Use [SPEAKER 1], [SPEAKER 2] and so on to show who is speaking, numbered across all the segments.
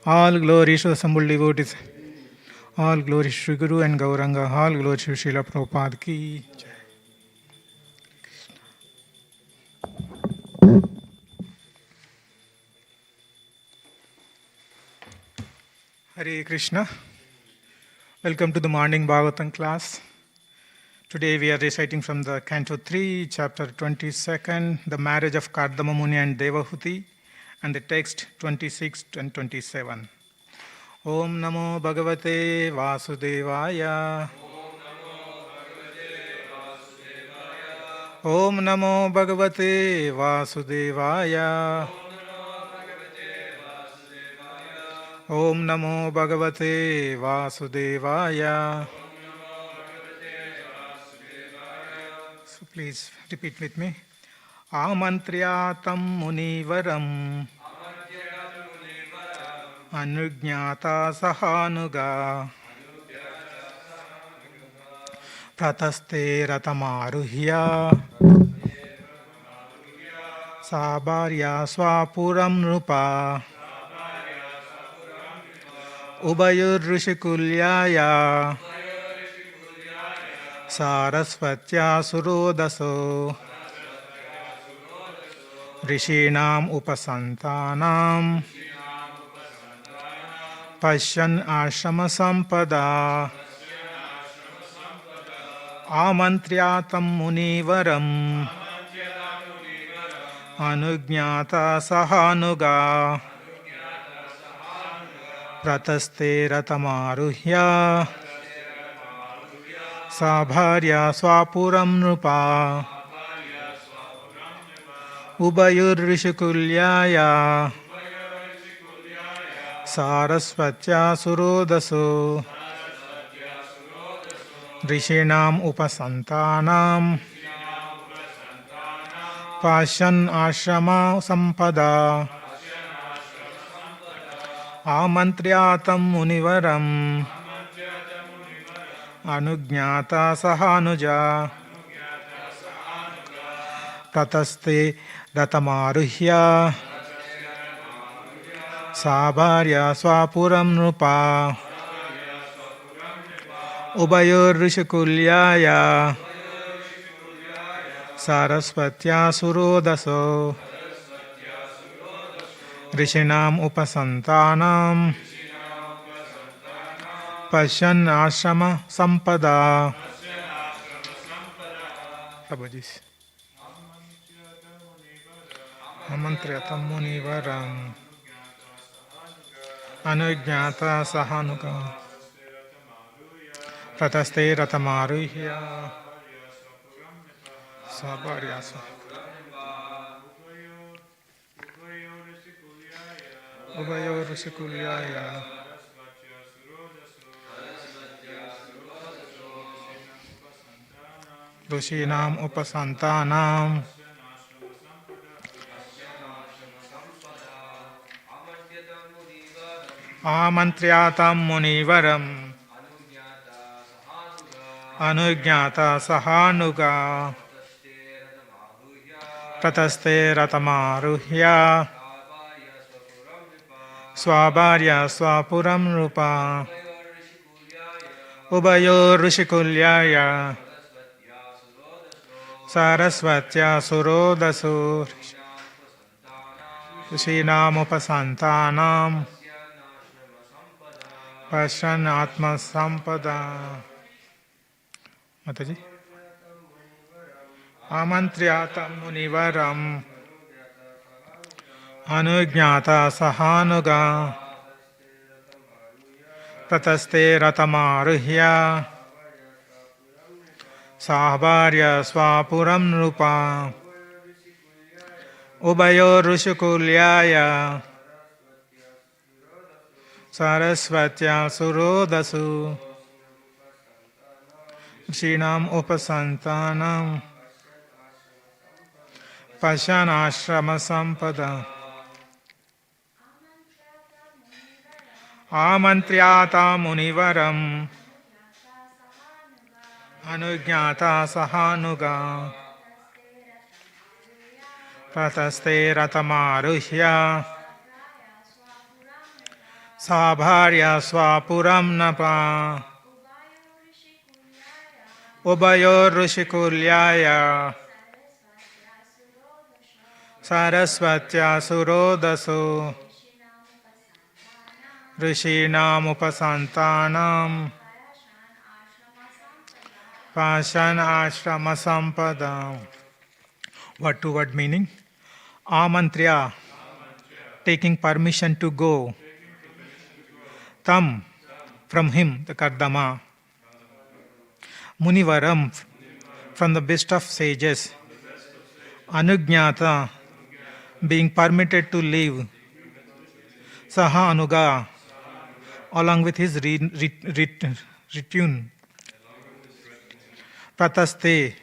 [SPEAKER 1] All glory to the assembled devotees. All glory to Sri Guru and Gauranga. All glory to Srila Prabhupada ki jai. Hare Krishna. Welcome to the morning Bhagavatam class. Today we are reciting from the Canto 3, chapter 22nd, the marriage of Kardama Muni and Devahuti, and the text 26 and 27. Om Namo Bhagavate Vasudevaya. Om Namo Bhagavate Vasudevaya. Om Namo Bhagavate Vasudevaya. So please repeat with me. Amantriyatam munivaram anugnata sahanuga prataste ratamaruhya sabharya swapuram nrupa ubayur rishikulyaya sarasvatya surodaso rishinam upasantanam Pashyan ashrama sampada amantriyatam munivaram anugnata sahanuga prataste ratamaruhya sabharya swapuram nrupa ubayur rishikulyaya Sarasvatya surodaso rishinam upasantanam Pashyan ashrama sampada amantriyatam munivaram anugnata sahanuja prataste ratamaruhya sabharya swapuram nrupa ubayor rishikulyaya sarasvatya surodaso rishinam upasantanam pashyan ashrama sampada. Prabhuji. Amantriyatam munivaram anugnata sahanuga prataste ratamaruhya sabharya ubayor rishikulyaya rishinam upasantanam amantriyatam munivaram anugnata sahanuga prataste ratamaruhya swabharya swapuram rupa ubayor rishikulyaya sarasvatya surodaso rishinam upasantanam Pashyan atma sampada. Mataji. Amantriyatam munivaram anugnata sahanuga prataste ratamaruhya sabharya swapuram nrupa ubayor rishikulyaya Sarasvatya surodasu rishinam upasantanam Pashyan ashrama sampada amantriyatam munivaram anugnata sahanuga prataste ratamaruhya sa bharya swapuram napa ubayor rishikulyaya sarasvatya surodaso rishinam upasantanam pashan ashrama sampadam. Word to word meaning. Amantriya, taking permission to go. Tam, from him, the Kardama. Munivaram, from the best of sages. Anujñata, being permitted to live. Saha Anuga, along with his retune. Prataste,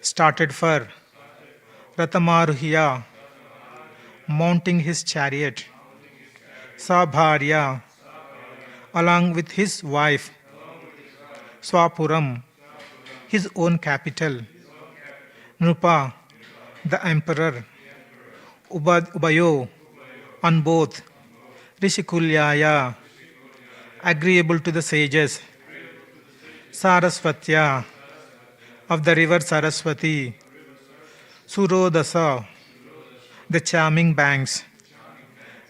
[SPEAKER 1] started for. Ratamaruhya, mounting his chariot. Sabharya, along with his wife. Swapuram, his own capital. Nrupa, the emperor. Ubayo, on both. Rishikulyaya, agreeable to the sages. Sarasvatya, of the river Saraswati. Surodasa, the charming banks.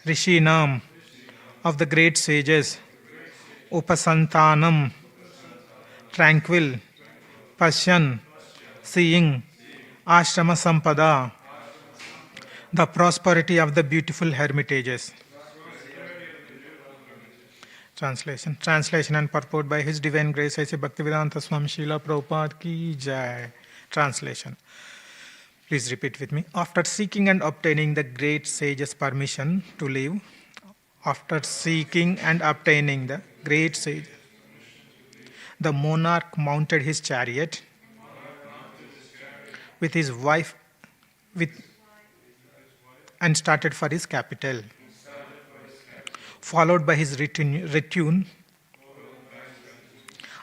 [SPEAKER 1] Rishinam, of the great sages. Upasantanam, tranquil. Pasyan, seeing. Ashrama Sampada, the prosperity of the beautiful hermitages. Translation and purport by His Divine Grace A.C. Bhaktivedanta Swami Srila Prabhupada Ki Jai. Translation. Please repeat with me. After seeking and obtaining the great sage's permission to live, after seeking and obtaining the great sage, the monarch mounted his chariot with his wife and started for his capital, followed by his retinue.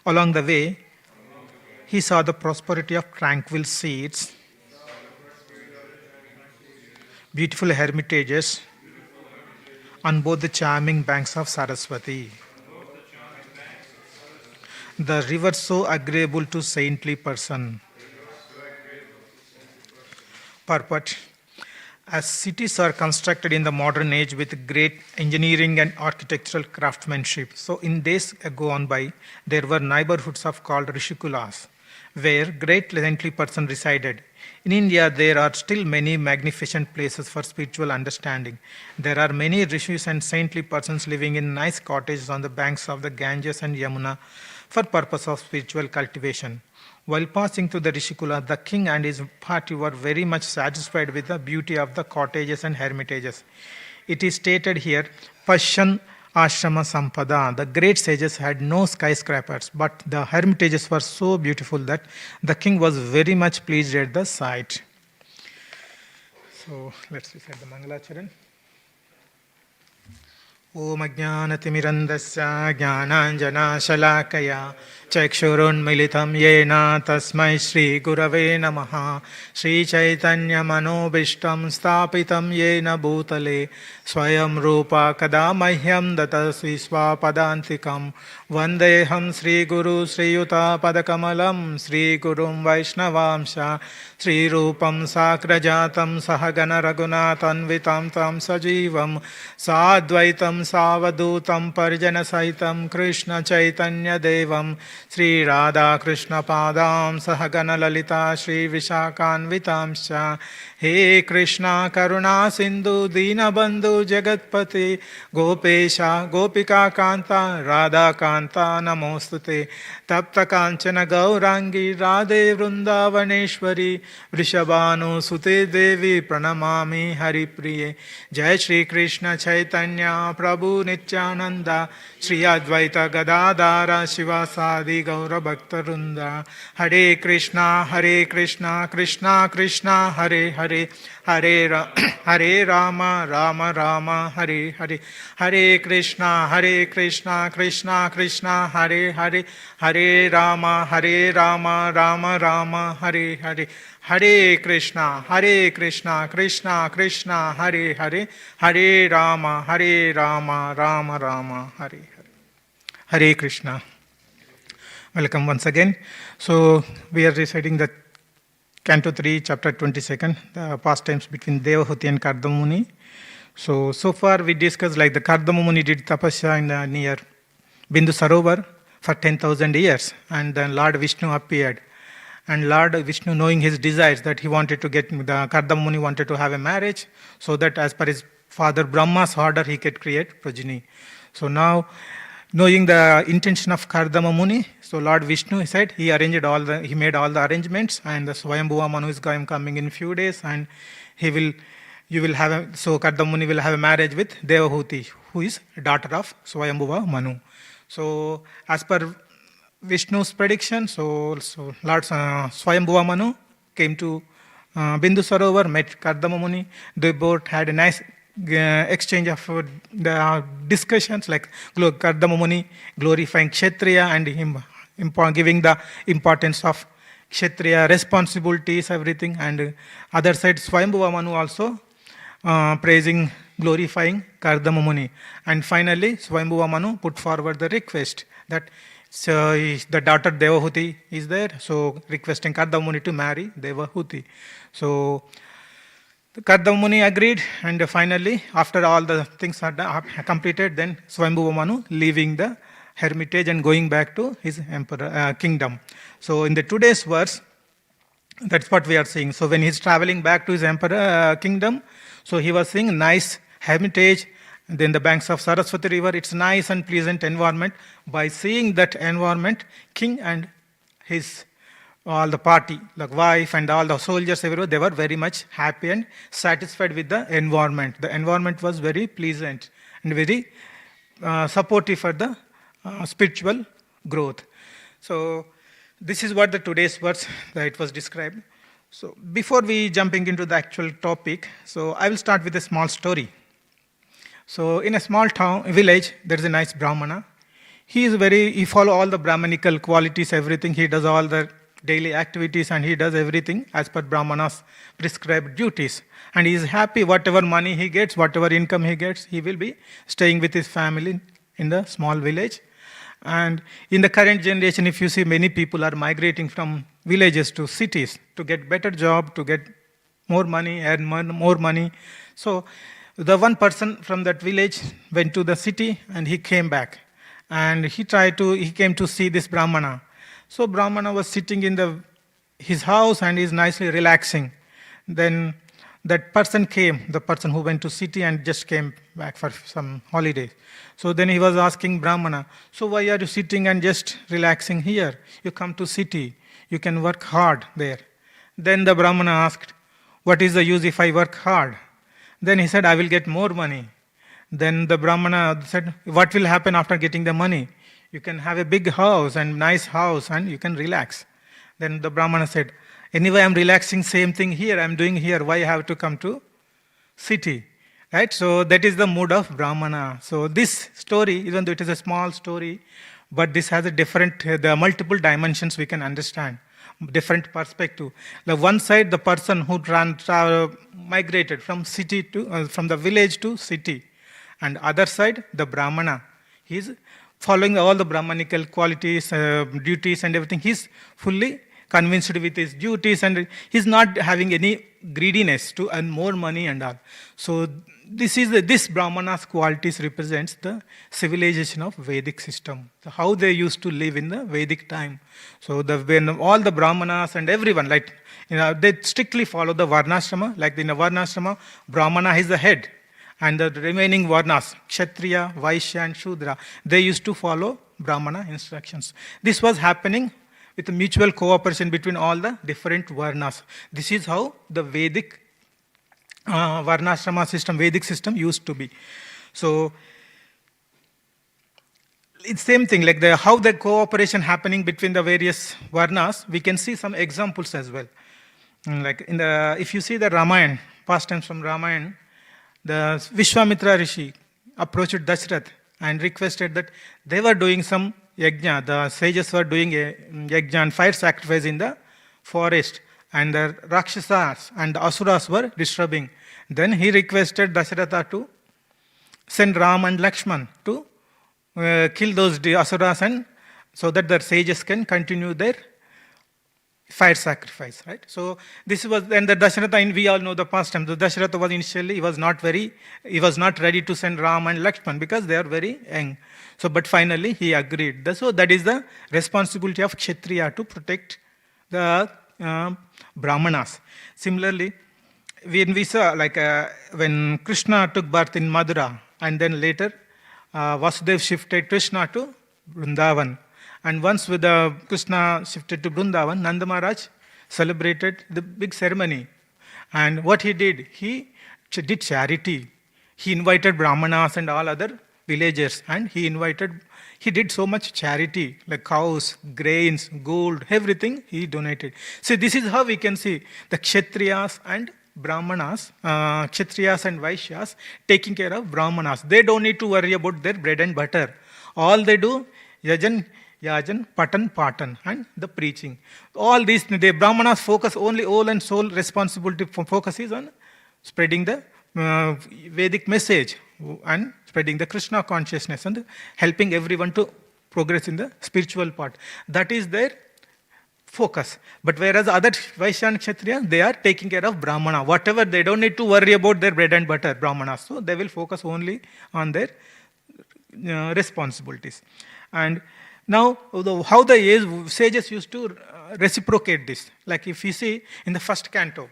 [SPEAKER 1] Along the way, he saw the prosperity of tranquil seats, beautiful hermitages on both the charming banks of Saraswati. The river so agreeable to saintly person. Purport. As cities are constructed in the modern age with great engineering and architectural craftsmanship, so in days gone by, there were neighborhoods of called Rishikulas, where great saintly person resided. In India, there are still many magnificent places for spiritual understanding. There are many rishis and saintly persons living in nice cottages on the banks of the Ganges and Yamuna for purpose of spiritual cultivation. While passing through the Rishikula, the king and his party were very much satisfied with the beauty of the cottages and hermitages. It is stated here, Pashan Ashrama Sampada. The great sages had no skyscrapers, but the hermitages were so beautiful that the king was very much pleased at the sight. So let's recite the Mangalacharan. Om Ajnanatimirandasya Jnananjanashalakaya Chakshurunmilitam Yena Tasmai Shri Gurave Namaha Shri Chaitanya Manobishtam Stapitam Yena Bhutale Swayam Rupa Kada Mahyam Datasvi Swapadantikam Vandeham Sri Guru Sri Yuta Padakamalam Sri Gurum Vaishnavamsha Sri Rupam Sakrajatam Sahagana Raghunathanvitam Tam Sajivam Sadvaitam Savadutam Parjana Saitam Krishna Chaitanya Devam Sri Radha Krishna Padam Sahagana Lalita Sri Vishakanvitamsha He Krishna Karuna Sindhu Dina Bandhu Jagatpati Gopesha Gopika Kanta Radha Kanta Namostute Tapta Kanchana Gaurangi Radhe Vrindavaneshwari Vrishabhanu Sute Devi Pranamami Hari Priye Jai Shri Krishna Chaitanya Prabhu Nityananda Shri Advaita Gadadara Shivasadi Gaura Bhaktarunda Hare Krishna Krishna Krishna Hare Hare Hare Rama Rama Rama Hare Hare Hare Krishna Krishna Krishna Hare Hare Hare Rama Rama Rama Hare Hare Hare Krishna, Krishna Krishna, Hare Hare, Hare Rama, Rama Rama, Hare Hare. Hare Krishna. Welcome once again. So we are reciting the Canto 3, Chapter 22, the pastimes between Devahuti and Kardama. So far we discussed like the Kardama Muni did tapasya in near Bindu Sarovar for 10,000 years, and then Lord Vishnu appeared. And Lord Vishnu, knowing his desires, that he wanted to get, the Kardama Muni wanted to have a marriage, so that as per his father Brahma's order, he could create progeny. So now, knowing the intention of Kardama Muni, so Lord Vishnu, he said, he made all the arrangements, and the Swayambhuva Manu is coming in few days, and Kardama Muni will have a marriage with Devahuti, who is daughter of Swayambhuva Manu. So as per Vishnu's prediction, so Lord Swayambhuva Manu came to Bindu Sarovar, met Kardama Muni. They both had a nice exchange of the discussions, like Kardama Muni glorifying Kshatriya and him giving the importance of Kshatriya responsibilities, everything. And other side, Swayambhuva Manu also praising, glorifying Kardama Muni. And finally, Swayambhuva Manu put forward the request that the daughter Devahuti is there, so requesting Kardama Muni to marry Devahuti. So Kardama Muni agreed, and finally, after all the things are completed, then Swayambhuva Manu leaving the hermitage and going back to his kingdom. So in the today's verse, that's what we are seeing. So when he's traveling back to his emperor kingdom, so he was seeing nice hermitage, then the banks of Saraswati river. It's nice and pleasant environment. By seeing that environment, king and all the party, like wife and all the soldiers, everywhere, they were very much happy and satisfied with the environment. The environment was very pleasant and very supportive for the spiritual growth. So this is what the today's verse that it was described. So before we jumping into the actual topic, so I will start with a small story. So in a small village, there is a nice Brahmana. He follow all the Brahmanical qualities, everything. He does all the daily activities and he does everything as per Brahmana's prescribed duties. And he is happy whatever money he gets, whatever income he gets, he will be staying with his family in the small village. And in the current generation, if you see, many people are migrating from villages to cities to get better job, to get more money, earn more money. So the one person from that village went to the city and he came back. And he came to see this Brahmana. So Brahmana was sitting in his house and is nicely relaxing. Then that person came, the person who went to city and just came back for some holidays. So then he was asking Brahmana, so why are you sitting and just relaxing here? You come to city, you can work hard there. Then the Brahmana asked, what is the use if I work hard? Then he said, I will get more money. Then the Brahmana said, what will happen after getting the money? You can have a big house and nice house and you can relax. Then the Brahmana said, anyway, I'm relaxing, same thing here, I'm doing here, why I have to come to city? Right? So that is the mood of Brahmana. So this story, even though it is a small story, but this has the multiple dimensions we can understand, different perspective. The one side, the person who migrated from from the village to city, and other side, the Brahmana. He's following all the Brahmanical qualities, duties and everything. He's fully convinced with his duties and he's not having any greediness to earn more money and all. So this Brahmana's qualities represents the civilization of Vedic system. So how they used to live in the Vedic time. So when all the Brahmanas and everyone, they strictly follow the Varnashrama. Like in the Varnashrama, Brahmana is the head. And the remaining Varnas, Kshatriya, Vaishya and Shudra, they used to follow Brahmana instructions. This was happening with a mutual cooperation between all the different Varnas. This is how the Vedic Varnashrama system, Vedic system used to be. So it's same thing, like how the cooperation happening between the various Varnas, we can see some examples as well. Like if you see the Ramayana, pastimes from Ramayana, the Vishwamitra Rishi approached Dashrath and requested that they were doing some yajna, the sages were doing a yajna and fire sacrifice in the forest. and the Rakshasas and the Asuras were disturbing. Then he requested Dasharatha to send Ram and Lakshman to kill those Asuras, and so that the sages can continue their fire sacrifice, right? So this was, and the Dasharatha, and we all know the past time. The Dasharatha was initially, he was not ready to send Ram and Lakshman because they are very young. So, but finally he agreed. So that is the responsibility of Kshatriya, to protect the Brahmanas. Similarly, when we saw, when Krishna took birth in Madura, and then later Vasudev shifted Krishna to Vrindavan. And once with Krishna shifted to Vrindavan, Nanda Maharaj celebrated the big ceremony. And what he did did charity. He invited Brahmanas and all other villagers, and he did so much charity, like cows, grains, gold, everything he donated. So this is how we can see the Kshatriyas and Brahmanas, Kshatriyas and Vaishyas taking care of Brahmanas. They don't need to worry about their bread and butter. All they do, Yajan, Patan, and the preaching. All these, the Brahmanas focus only, all and sole responsibility focus is on spreading the Vedic message and spreading the Krishna consciousness and helping everyone to progress in the spiritual part. That is their focus. But whereas other Vaishya and Kshatriya, they are taking care of Brahmana. Whatever, they don't need to worry about their bread and butter, Brahmanas. So they will focus only on their responsibilities. And now, how the sages used to reciprocate this. Like if you see in the first canto,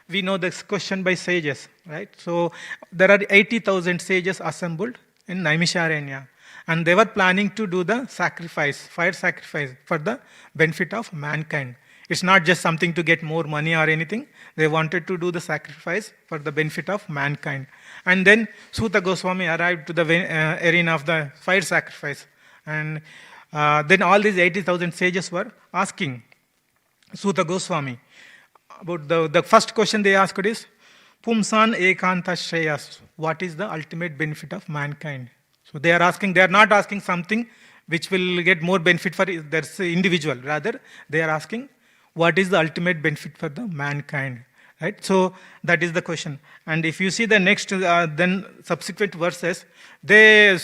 [SPEAKER 1] we know this question by sages, right? So there are 80,000 sages assembled in Naimisharanya, and they were planning to do the sacrifice, fire sacrifice, for the benefit of mankind. It's not just something to get more money or anything. They wanted to do the sacrifice for the benefit of mankind. And then Suta Goswami arrived to the arena of the fire sacrifice. And then all these 80,000 sages were asking Suta Goswami about the first question they asked is, Pumsan Ekanta Shreyas, what is the ultimate benefit of mankind? So they are not asking something which will get more benefit for their individual. Rather, they are asking, what is the ultimate benefit for the mankind? Right? So that is the question. And if you see the next, then subsequent verses, the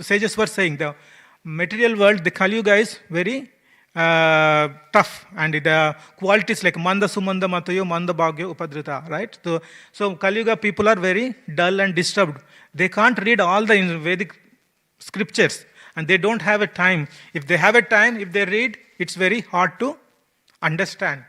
[SPEAKER 1] sages were saying, the material world, the Kali Yuga is very tough, and the qualities like Manda Sumanda Matayo, Manda Bhagyo Upadrita, right? So Kali Yuga people are very dull and disturbed. They can't read all the Vedic scriptures, and they don't have a time. If they have a time, if they read, it's very hard to understand.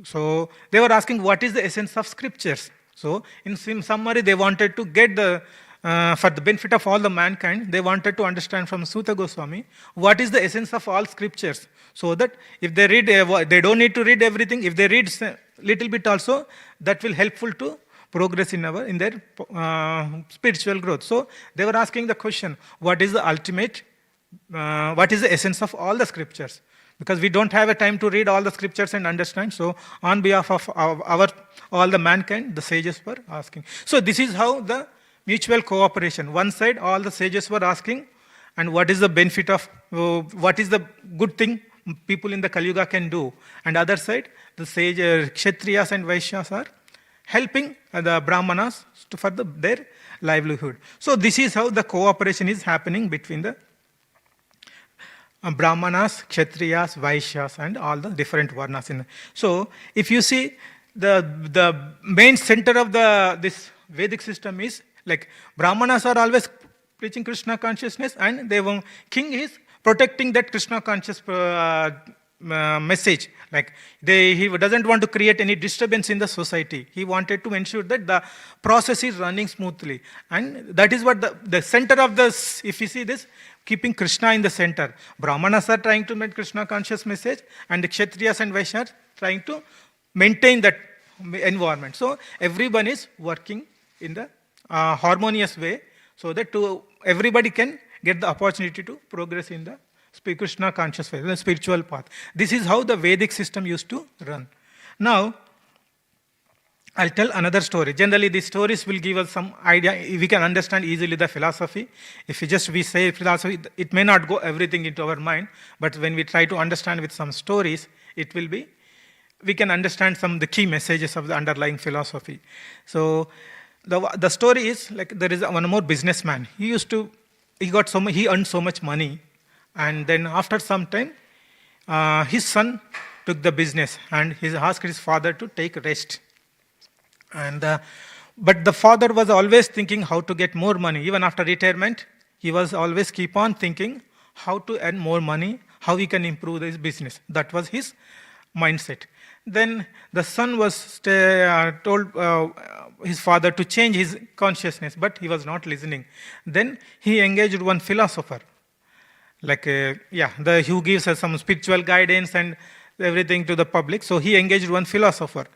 [SPEAKER 1] So they were asking, what is the essence of scriptures? So in summary, they wanted to get for the benefit of all the mankind, they wanted to understand from Suta Goswami, what is the essence of all scriptures? So that if they read, they don't need to read everything. If they read little bit also, that will helpful to progress in their spiritual growth. So they were asking the question, what is the ultimate, what is the essence of all the scriptures? Because we don't have a time to read all the scriptures and understand. So on behalf of all the mankind, the sages were asking. So this is how the mutual cooperation. One side, all the sages were asking, and what is the benefit of, what is the good thing people in the Kali Yuga can do. And other side, the Kshatriyas and Vaishyas are helping the Brahmanas for their livelihood. So this is how the cooperation is happening between the Brahmanas, Kshatriyas, Vaishyas, and all the different varnas. So if you see, the main center of this Vedic system is like Brahmanas are always preaching Krishna consciousness, and the king is protecting that Krishna conscious message. Like he doesn't want to create any disturbance in the society. He wanted to ensure that the process is running smoothly. And that is what the center of this, if you see this, keeping Krishna in the center. Brahmanas are trying to make Krishna conscious message, and the Kshatriyas and Vaishyas are trying to maintain that environment. So everyone is working in the harmonious way, so that everybody can get the opportunity to progress in the Krishna conscious way, the spiritual path. This is how the Vedic system used to run. Now, I'll tell another story. Generally, these stories will give us some idea. We can understand easily the philosophy. If we say philosophy, it may not go everything into our mind, but when we try to understand with some stories, it will be we can understand some of the key messages of the underlying philosophy. So the story is like there is one more businessman. He earned so much money, and then after some time, his son took the business and he asked his father to take rest. And but the father was always thinking how to get more money. Even after retirement, he was always keep on thinking how to earn more money, how he can improve his business. That was his mindset. Then the son was told his father to change his consciousness, but he was not listening. Then he engaged one philosopher, who gives us some spiritual guidance and everything to the public. So he engaged one philosopher,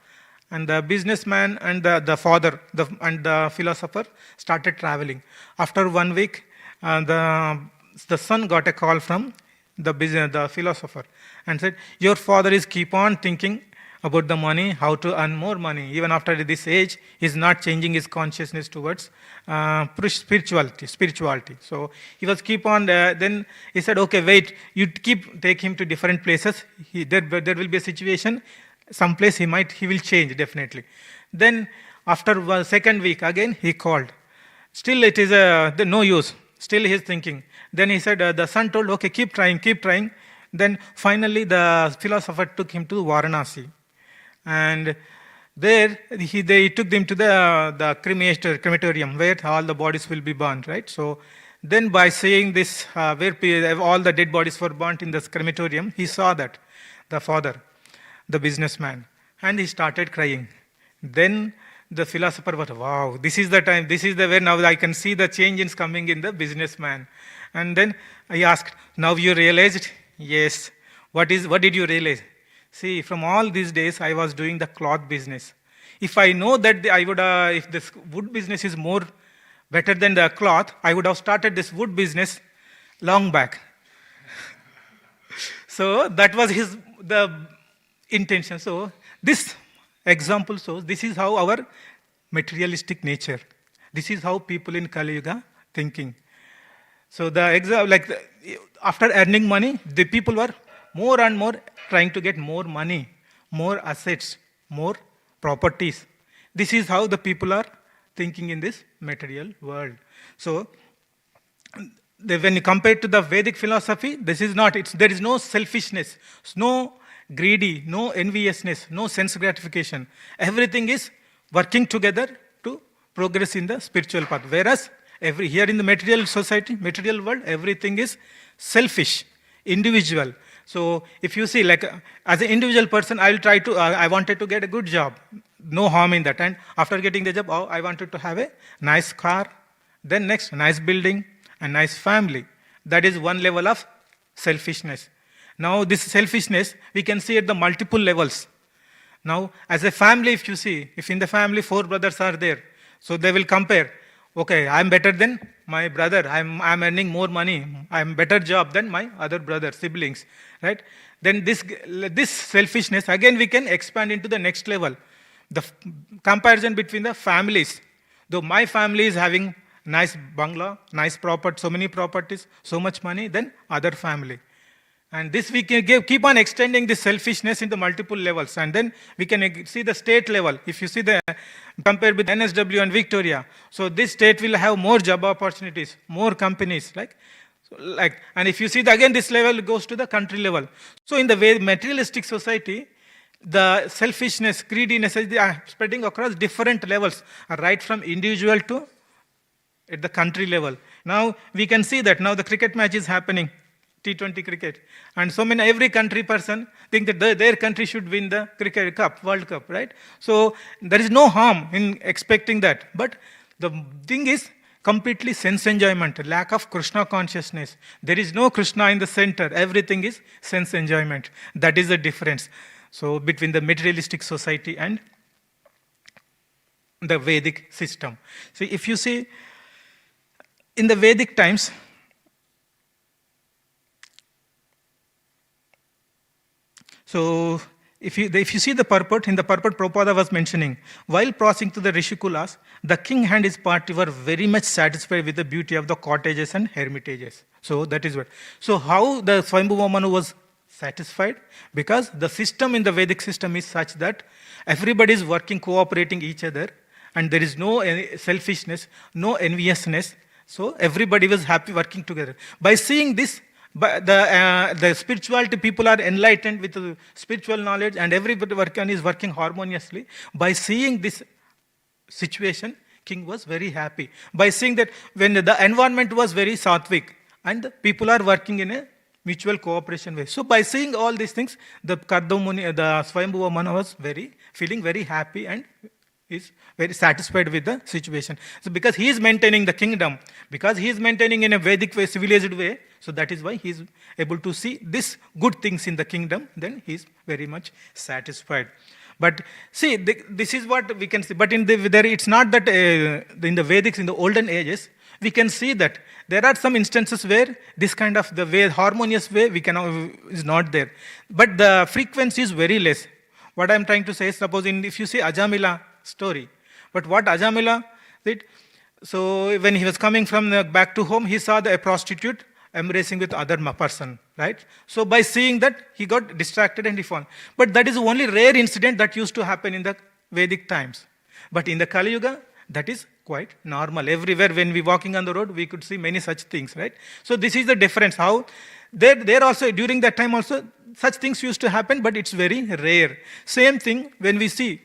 [SPEAKER 1] and the businessman and the father and the philosopher started traveling. After 1 week, the son got a call from the philosopher and said, "Your father is keep on thinking about the money, how to earn more money. Even after this age, he's not changing his consciousness towards spirituality. So he was keep on. Then he said, "Okay, wait. You take him to different places. There will be a situation. Some place he will change definitely." Then after one second week, again he called. Still, it is no use. Still, he is thinking. Then he said, the son told, "Okay, keep trying." Then finally, the philosopher took him to Varanasi. And there, they took them to the crematorium where all the bodies will be burned, right? So then by saying this, where all the dead bodies were burnt in this crematorium, he saw that, the father, the businessman, and he started crying. Then the philosopher was, "Wow, this is the time, this is the way now I can see the changes coming in the businessman." And then I asked, "Now you realized?" "Yes." What did you realize?" "See, from all these days, I was doing the cloth business. If I know that if this wood business is more better than the cloth, I would have started this wood business long back." So that was the intention. So this example shows this is how our materialistic nature. This is how people in Kali Yuga thinking. So after earning money, the people were more and more trying to get more money, more assets, more properties. This is how the people are thinking in this material world. So when you compare to the Vedic philosophy, there is no selfishness, no greedy, no enviousness, no sense gratification. Everything is working together to progress in the spiritual path. Whereas here in the material society, material world, everything is selfish, individual. So if you see, as an individual person, I wanted to get a good job. No harm in that. And after getting the job, I wanted to have a nice car. Then next, a nice building, a nice family. That is one level of selfishness. Now this selfishness, we can see at the multiple levels. Now, as a family, if you see, if in the family 4 brothers are there, so they will compare. Okay, I'm better than my brother. I'm earning more money. I'm better job than my other brother, siblings, right? Then this selfishness, again, we can expand into the next level. The comparison between the families. Though my family is having nice bungalow, nice property, so many properties, so much money, then other family. And this we can keep on extending this selfishness into multiple levels. And then we can see the state level. If you see compared with NSW and Victoria, so this state will have more job opportunities, more companies, and if you see again this level goes to the country level. So in the way materialistic society, the selfishness, greediness, they are spreading across different levels, right from individual to at the country level. Now we can see that now the cricket match is happening. T20 cricket. And every country person think that their country should win the cricket cup, World Cup, right? So there is no harm in expecting that. But the thing is completely sense enjoyment, lack of Krishna consciousness. There is no Krishna in the center. Everything is sense enjoyment. That is the difference. So between the materialistic society and the Vedic system. So if you see in the Vedic times, so if you see the purport, in the purport Prabhupada was mentioning, while passing to the Rishikulas, the king and his party were very much satisfied with the beauty of the cottages and hermitages. So that is what. So how the Swayambhuva Manu was satisfied because the system in the Vedic system is such that everybody is working, cooperating each other, and there is no selfishness, no enviousness. So everybody was happy working together. By seeing this, the spirituality people are enlightened with the spiritual knowledge, and everybody is working harmoniously. By seeing this situation, king was very happy. By seeing that when the environment was very sattvic, and the people are working in a mutual cooperation way. So by seeing all these things, the Kardama Muni, the Swayambhuva Manu was feeling very happy and is very satisfied with the situation. So because he is maintaining the kingdom, because he is maintaining in a Vedic way, civilized way, so that is why he is able to see this good things in the kingdom, then he is very much satisfied. But see, this is what we can see. But it's not that in the Vedics, in the olden ages, we can see that there are some instances where this kind of the way, harmonious way, is not there. But the frequency is very less. What I'm trying to say is, suppose if you see Ajamila story, but what Ajamila did, so when he was coming from back to home, he saw a prostitute embracing with other person, right? So by seeing that, he got distracted and he fell. But that is the only rare incident that used to happen in the Vedic times. But in the Kali Yuga, that is quite normal. Everywhere when we walking on the road, we could see many such things, right? So this is the difference. How there also, during that time also, such things used to happen, but it's very rare. Same thing when we see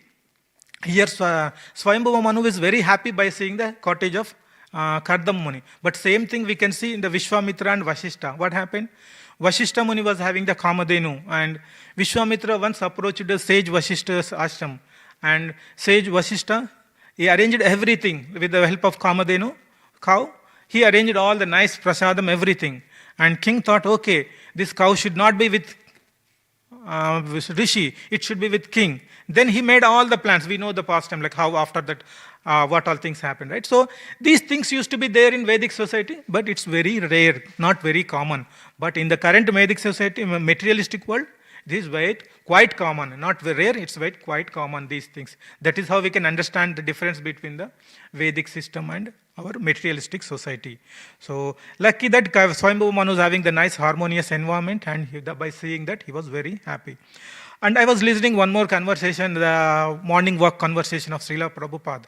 [SPEAKER 1] here, Swayambhuva Manu is very happy by seeing the cottage of Kardama Muni. But same thing we can see in the Vishwamitra and Vashishta. What happened? Vashishta Muni was having the Kamadhenu, and Vishwamitra once approached the sage Vashishta's ashram. And sage Vashishta, he arranged everything with the help of Kamadhenu, cow. He arranged all the nice prasadam, everything. And king thought, okay, this cow should not be with Rishi, it should be with king. Then he made all the plans. We know the past time, like how after that, what all things happened, right? So these things used to be there in Vedic society, but it's very rare, not very common. But in the current Vedic society, materialistic world, this is quite common. Not very rare, it's quite common, these things. That is how we can understand the difference between the Vedic system and our materialistic society. So lucky that Swayambhuva Manu was having the nice harmonious environment, and by seeing that, he was very happy. And I was listening one more conversation, the morning walk conversation of Srila Prabhupada.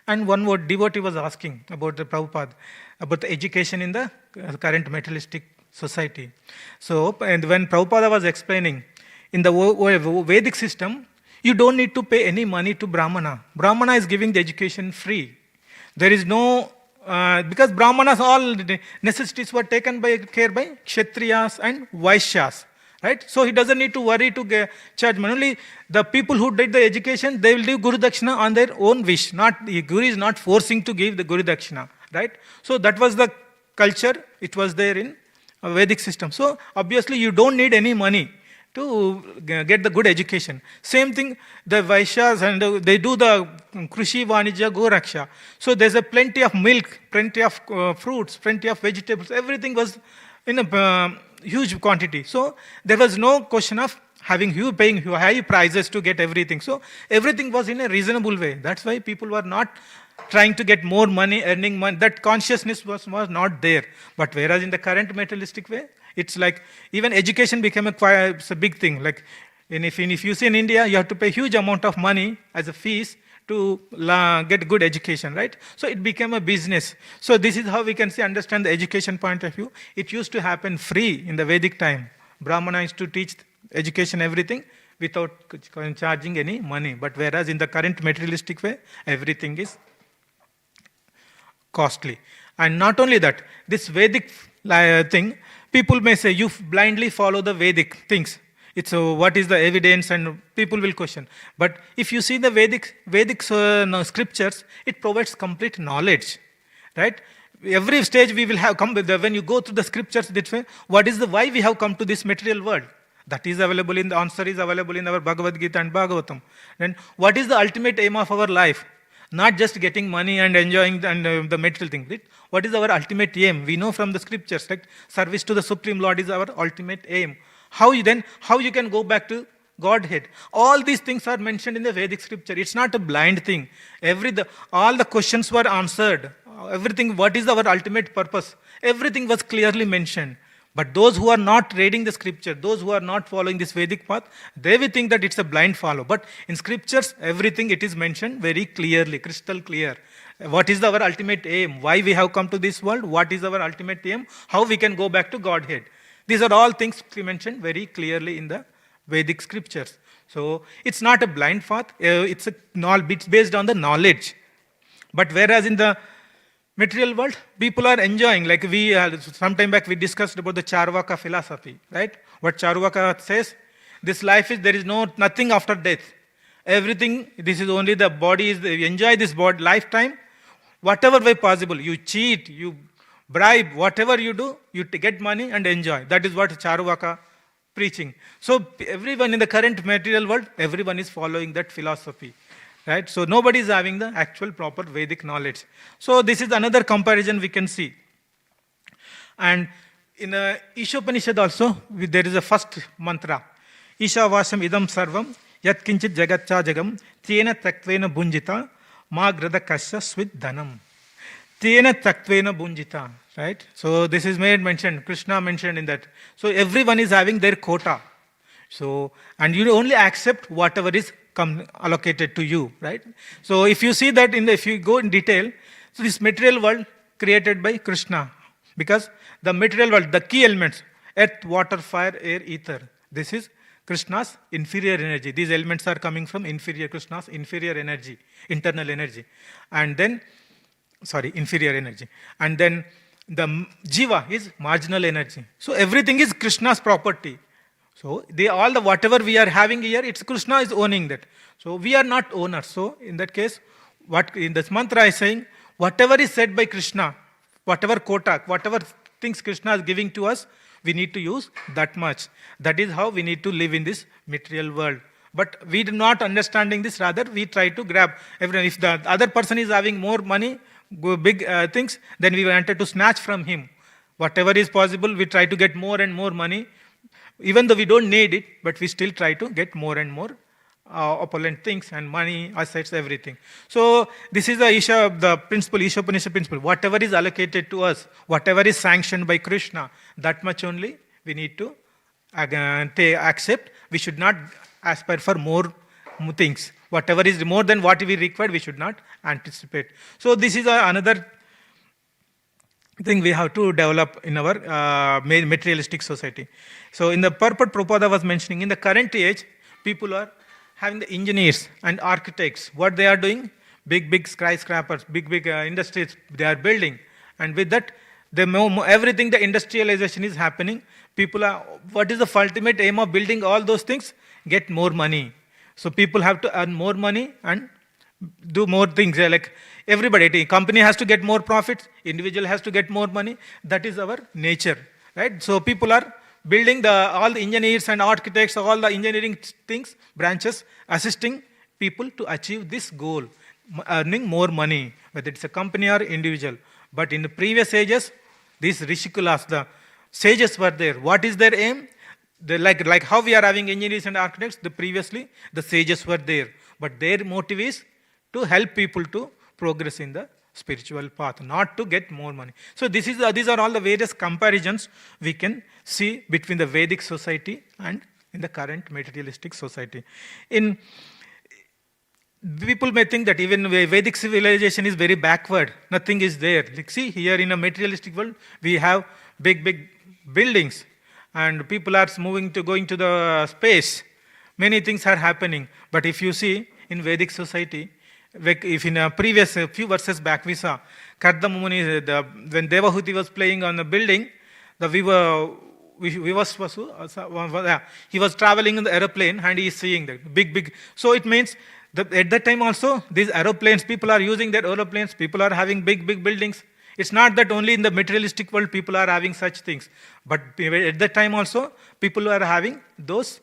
[SPEAKER 1] And one more devotee was asking about the Prabhupada, about the education in the current materialistic society. So and when Prabhupada was explaining, in the Vedic system, you don't need to pay any money to Brahmana. Brahmana is giving the education free. There is no, because Brahmanas, all necessities were taken care by Kshatriyas and Vaishyas. Right? So he doesn't need to worry to charge money. Only the people who did the education, they will give Guru Dakshina on their own wish. The Guru is not forcing to give the Guru Dakshina. Right? So that was the culture. It was there in a Vedic system. So obviously you don't need any money to get the good education. Same thing, the Vaishyas, and they do the Krishi Vanija Goraksha. So there's a plenty of milk, plenty of fruits, plenty of vegetables. Everything was in a huge quantity. So there was no question of paying high prices to get everything. So everything was in a reasonable way. That's why people were not trying to get more money, earning money. That consciousness was not there. But whereas in the current materialistic way, it's like even education became a big thing. Like if you see in India, you have to pay huge amount of money as a fees to get good education, right? So it became a business. So this is how we can understand the education point of view. It used to happen free in the Vedic time. Brahmana used to teach education, everything, without charging any money. But whereas in the current materialistic way, everything is costly. And not only that, this Vedic thing, people may say, you blindly follow the Vedic things. It's what is the evidence, and people will question. But if you see the Vedic scriptures, it provides complete knowledge, right? Every stage we will have come with when you go through the scriptures, this way, what is the why we have come to this material world? That is available the answer is available in our Bhagavad Gita and Bhagavatam. Then what is the ultimate aim of our life? Not just getting money and enjoying the material thing. Right? What is our ultimate aim? We know from the scriptures, right? Service to the Supreme Lord is our ultimate aim. How you can go back to Godhead? All these things are mentioned in the Vedic scripture. It's not a blind thing. All the questions were answered. Everything, what is our ultimate purpose? Everything was clearly mentioned. But those who are not reading the scripture, those who are not following this Vedic path, they will think that it's a blind follow. But in scriptures, everything it is mentioned very clearly, crystal clear. What is our ultimate aim? Why we have come to this world? What is our ultimate aim? How we can go back to Godhead? These are all things mentioned very clearly in the Vedic scriptures. So it's not a blind path. It's based on the knowledge. But whereas in the material world, people are enjoying. Like some time back we discussed about the Charvaka philosophy, right? What Charvaka says, this life is, there is nothing after death. Everything, this is only the body, you enjoy this lifetime, whatever way possible. You cheat, you bribe, whatever you do, you get money and enjoy. That is what Charvaka preaching. So everyone in the current material world, everyone is following that philosophy. Right? So nobody is having the actual proper Vedic knowledge. So this is another comparison we can see. And in Ishopanishad also, there is a first mantra. Isha vasam idam sarvam yat kinchit jagatcha jagam tena taktvena bunjita ma grada kasya swit dhanam. Tena taktvena bunjita. Right? So this is mentioned, Krishna mentioned in that. So everyone is having their quota. So, and you only accept whatever is allocated to you, right? So if you see that if you go in detail, so this material world created by Krishna, because the material world, the key elements, earth, water, fire, air, ether, this is Krishna's inferior energy. These elements are coming from Krishna's inferior energy, internal energy. And then, inferior energy. And then the jiva is marginal energy. So everything is Krishna's property. So whatever we are having here, it's Krishna is owning that. So we are not owners. So in that case, what in this mantra is saying, whatever is said by Krishna, whatever quota, whatever things Krishna is giving to us, we need to use that much. That is how we need to live in this material world. But we do not understanding this, rather we try to grab everyone. If the other person is having more money, big things, then we wanted to snatch from him. Whatever is possible, we try to get more and more money. Even though we don't need it, but we still try to get more and more opulent things and money, assets, everything. So this is the principle, Ishopanishad principle. Whatever is allocated to us, whatever is sanctioned by Krishna, that much only we need to accept. We should not aspire for more things. Whatever is more than what we require, we should not anticipate. So this is another thing we have to develop in our materialistic society. So in the purport Prabhupada was mentioning, in the current age, people are having the engineers and architects. What they are doing? Big skyscrapers, big industries they are building. And with that, everything, the industrialization is happening. What is the ultimate aim of building all those things? Get more money. So people have to earn more money and do more things. Like everybody, company has to get more profits, individual has to get more money. That is our nature, right? So people are building all the engineers and architects, all the engineering things, branches, assisting people to achieve this goal, earning more money, whether it's a company or individual. But in the previous ages, these Rishikulas, the sages were there. What is their aim? Like how we are having engineers and architects, previously the sages were there. But their motive is to help people to progress in the spiritual path, not to get more money. So these are all the various comparisons we can see between the Vedic society and in the current materialistic society. People may think that even Vedic civilization is very backward. Nothing is there. Like, see, here in a materialistic world, we have big buildings, and people are going to the space. Many things are happening. But if you see in Vedic society, if in a previous few verses back we saw Kardama Muni, when Devahuti was playing on the building, he was traveling in the aeroplane and he is seeing that big. So it means that at that time also, these aeroplanes, people are using their aeroplanes, people are having big buildings. It's not that only in the materialistic world people are having such things, but at that time also, people were having those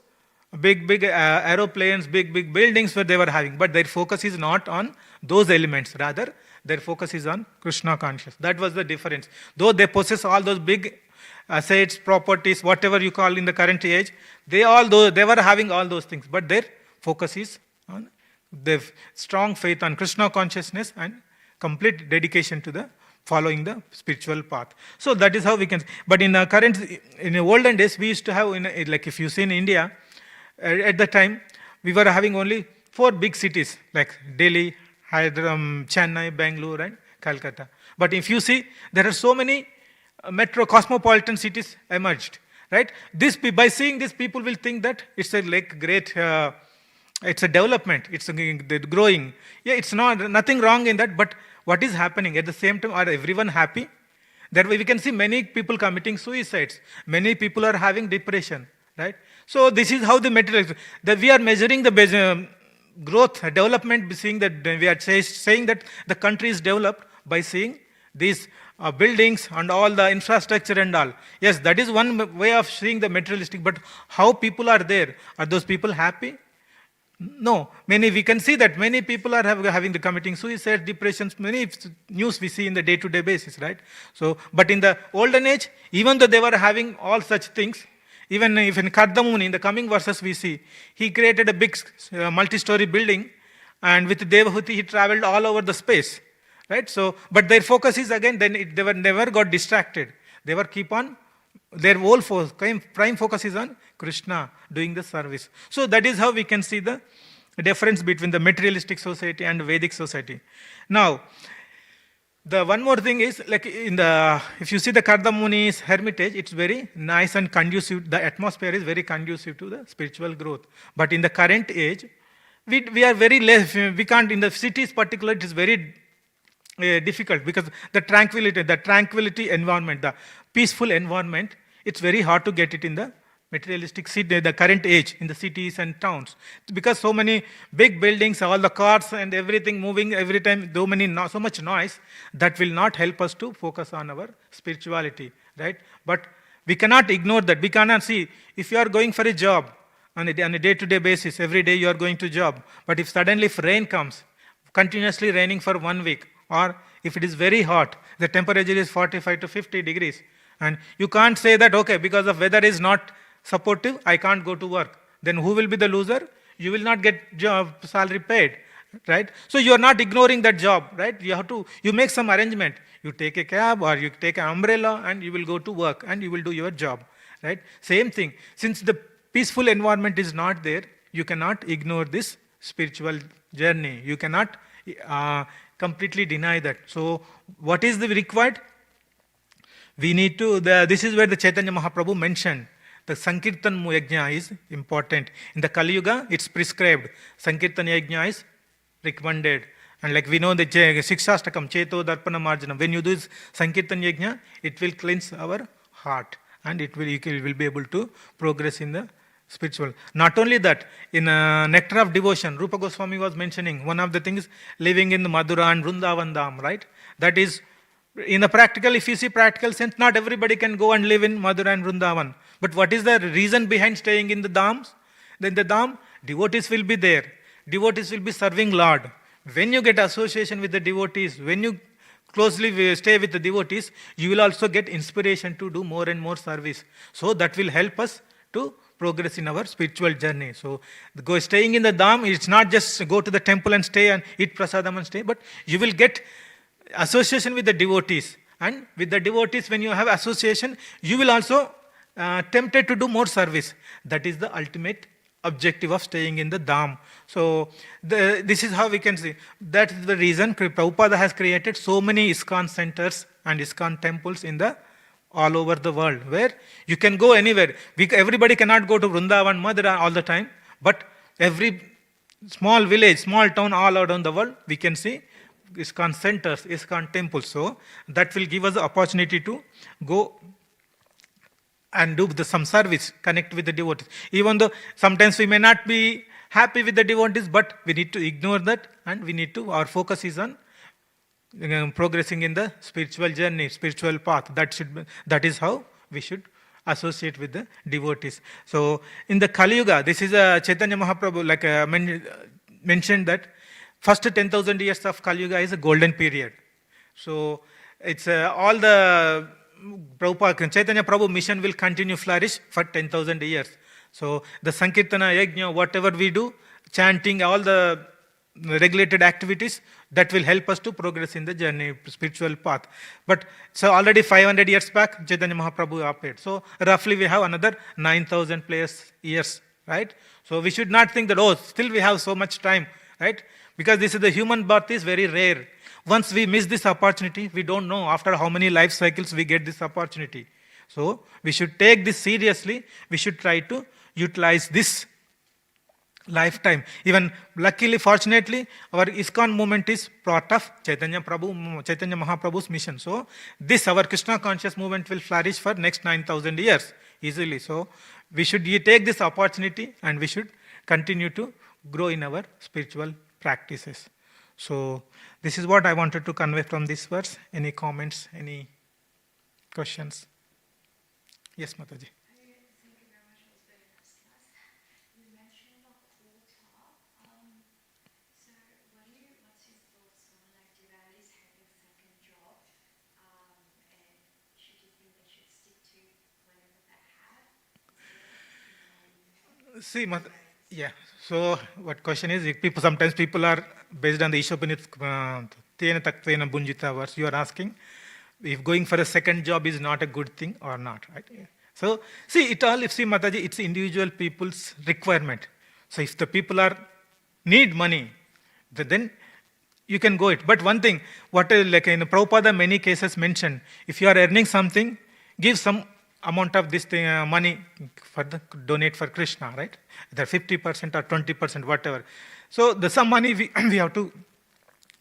[SPEAKER 1] big aeroplanes, big buildings where they were having, but their focus is not on those elements. Rather, their focus is on Krishna consciousness. That was the difference. Though they possess all those big assets, properties, whatever you call in the current age, they were having all those things, but their focus is on the strong faith on Krishna consciousness and complete dedication to the following the spiritual path. So that is how we can. But in the current, in the olden days, we used to have, like if you see in India, at the time, we were having only 4 big cities like Delhi, Hyderabad, Chennai, Bangalore, and Calcutta. But if you see, there are so many metro cosmopolitan cities emerged, right? By seeing this, people will think that it's a like great. It's a development. It's growing. Yeah, it's nothing wrong in that. But what is happening at the same time? Are everyone happy? That way we can see many people committing suicides. Many people are having depression, right? So this is how the material. That we are measuring the growth, development. Seeing that we are saying that the country is developed by seeing these buildings and all the infrastructure and all. Yes, that is one way of seeing the materialistic. But how people are there? Are those people happy? No, we can see that many people are having the committing suicide, depressions, many news we see in the day-to-day basis, right? So, but in the olden age, even though they were having all such things, even if in Kardamuni, in the coming verses we see, he created a big multi-story building, and with Devahuti he traveled all over the space, right? So, but their focus is again, they were never got distracted. They were keep on, their whole prime focus is on Krishna, doing the service. So that is how we can see the difference between the materialistic society and Vedic society. Now, the one more thing is, like if you see the Kardamuni's hermitage, it's very nice and conducive. The atmosphere is very conducive to the spiritual growth. But in the current age, we are very less, we can't, in the cities particularly, it is very difficult because the tranquility environment, the peaceful environment, it's very hard to get it in the materialistic city, the current age in the cities and towns, because so many big buildings, all the cars and everything moving every time, so much noise, that will not help us to focus on our spirituality, right? But we cannot ignore that. We cannot see, if you are going for a job on a day-to-day basis, every day you are going to job, but if suddenly rain comes, continuously raining for 1 week, or if it is very hot, the temperature is 45 to 50 degrees, and you can't say that, okay, because the weather is not supportive, I can't go to work. Then who will be the loser? You will not get salary paid, right? So you are not ignoring that job, right? You make some arrangement. You take a cab or you take an umbrella and you will go to work and you will do your job, right? Same thing. Since the peaceful environment is not there, you cannot ignore this spiritual journey. You cannot completely deny that. So what is the required? We need to, this is where the Chaitanya Mahaprabhu mentioned, the Sankirtan Yajna is important. In the Kali Yuga, it's prescribed. Sankirtan Yajna is recommended. And like we know the Sikshastakam, Cheto Darpana Marjana, when you do this Sankirtan Yajna, it will cleanse our heart and you will be able to progress in the spiritual. Not only that, in Nectar of Devotion, Rupa Goswami was mentioning, one of the things, living in the Madhura and Vrindavan Dham, right? That is, in a practical, if you see practical sense, not everybody can go and live in Madhura and Vrindavan. But what is the reason behind staying in the dhams? Then the dham, devotees will be there. Devotees will be serving Lord. When you get association with the devotees, when you closely stay with the devotees, you will also get inspiration to do more and more service. So that will help us to progress in our spiritual journey. So staying in the dham, it's not just go to the temple and stay and eat prasadam and stay, but you will get association with the devotees. And with the devotees, when you have association, you will also tempted to do more service. That is the ultimate objective of staying in the dham. So this is how we can see. That is the reason Prabhupada has created so many ISKCON centers and ISKCON temples in the all over the world, where you can go anywhere. Everybody cannot go to Vrindavan, Madhura all the time, but every small village, small town all around the world, we can see ISKCON centers, ISKCON temples. So that will give us the opportunity to go and do some service, connect with the devotees. Even though sometimes we may not be happy with the devotees, but we need to ignore that, and our focus is on progressing in the spiritual journey, spiritual path. That is how we should associate with the devotees. So in the Kali Yuga, this is Chaitanya Mahaprabhu mentioned that first 10,000 years of Kali Yuga is a golden period. So it's all the Prabhupada, Chaitanya Prabhu mission will continue flourish for 10,000 years. So the Sankirtana Yajna, whatever we do, chanting, all the regulated activities that will help us to progress in the journey, spiritual path. But so already 500 years back, Chaitanya Mahaprabhu appeared. So roughly we have another 9,000 plus years, right? So we should not think that, oh, still we have so much time, right? Because this is the human birth is very rare. Once we miss this opportunity, we don't know after how many life cycles we get this opportunity. So we should take this seriously. We should try to utilize this lifetime. Even luckily, fortunately, our ISKCON movement is part of Chaitanya Mahaprabhu's mission. So this, our Krishna conscious movement will flourish for next 9,000 years easily. So we should take this opportunity and we should continue to grow in our spiritual practices. So this is what I wanted to convey from this verse. Any comments, any questions? Yes, Mataji. See, yeah. So, what question is? People sometimes people are based on the Ishopanit Tena Taktvena Bunjita verse. You are asking if going for a second job is not a good thing or not, right? Yeah. So, see, it all. If see, Mataji, it's individual people's requirement. So, if the people are need money, then you can go it. But one thing, what like in Prabhupada, many cases mentioned, if you are earning something, give some amount of this thing, money for donate for Krishna, right? Either 50% or 20%, whatever. So the some money we have to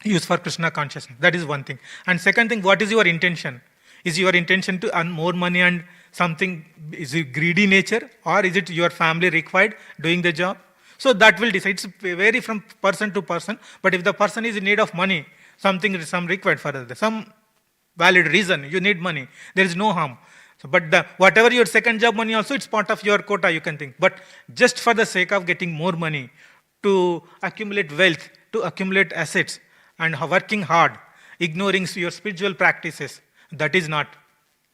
[SPEAKER 1] use for Krishna consciousness. That is one thing. And second thing, what is your intention? Is your intention to earn more money and something, is it greedy nature, or is it your family required doing the job? So that will decide. It's vary from person to person. But if the person is in need of money, some required for some valid reason, you need money, there is no harm. So, but whatever your second job money also, it's part of your quota, you can think. But just for the sake of getting more money, to accumulate wealth, to accumulate assets, and working hard, ignoring your spiritual practices, that is not.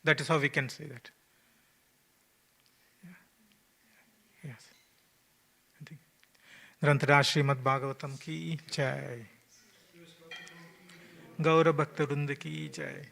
[SPEAKER 1] That is how we can say that. Yeah. Yes. Grantara Srimad Bhagavatam ki jai. Gaura Bhakta Vrinda ki jai.